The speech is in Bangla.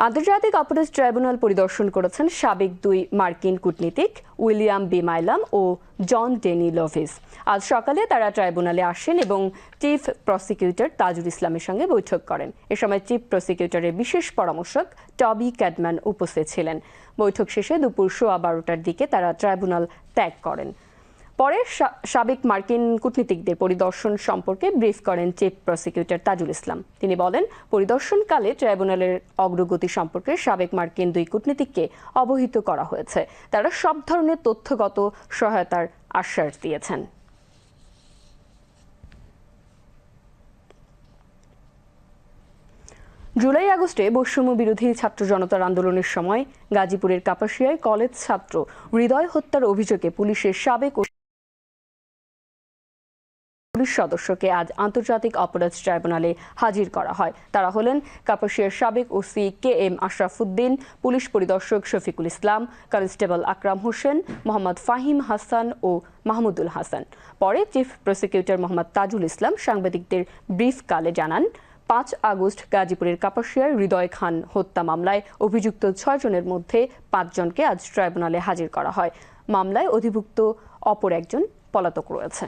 আন্তর্জাতিক অপরাধ ট্রাইব্যুনাল পরিদর্শন করেছেন সাবেক দুই মার্কিন কূটনীতিক উইলিয়াম বি মাইলাম ও জন ডেনি লোভিস। আজ সকালে তারা ট্রাইব্যুনালে আসেন এবং চিফ প্রসিকিউটর তাজুল ইসলামের সঙ্গে বৈঠক করেন। এ সময় চিফ প্রসিকিউটরের বিশেষ পরামর্শক টবি ক্যাডম্যান উপস্থিত ছিলেন। বৈঠক শেষে দুপুর 12:15টার দিকে তারা ট্রাইব্যুনাল ত্যাগ করেন। পরে সাবেক মার্কিন কূটনীতিকদের পরিদর্শন সম্পর্কে ব্রিফ করেন চিফ প্রসিকিউটর তাজুল ইসলাম। তিনি বলেন, পরিদর্শনকালে ট্রাইব্যুনালের অগ্রগতি সম্পর্কে সাবেক মার্কিন দুই কূটনীতিককে অবহিত করা হয়েছে। তারা সব ধরনের তথ্যগত সহায়তার আশ্বাস দিয়েছেন। জুলাই আগস্টে বৈষম্য বিরোধী ছাত্র জনতার আন্দোলনের সময় গাজীপুরের কাপাসিয়ায় কলেজ ছাত্র হৃদয় হত্যার অভিযোগে পুলিশের সাবেক পুলিশ সদস্যকে আজ আন্তর্জাতিক অপরাধ ট্রাইব্যুনালে হাজির করা হয়। তারা হলেন কাপাসিয়ার সাবেক OC K M Ashrafuddin, police পরিদর্শক শফিকুল ইসলাম, কনস্টেবল আকরাম হোসেন, মোহাম্মদ ফাহিম হাসান ও মাহমুদুল হাসান। পরে চিফ প্রসিকিউটর মোহাম্মদ তাজুল ইসলাম সাংবাদিকদের ব্রিফকালে জানান, 5 আগস্ট গাজীপুরের কাপাসিয়ার হৃদয় খান হত্যা মামলায় অভিযুক্ত 6 জনের মধ্যে 5 জনকে আজ ট্রাইব্যুনালে হাজির করা হয়। মামলায় অধিভুক্ত অপর একজন পলাতক রয়েছে।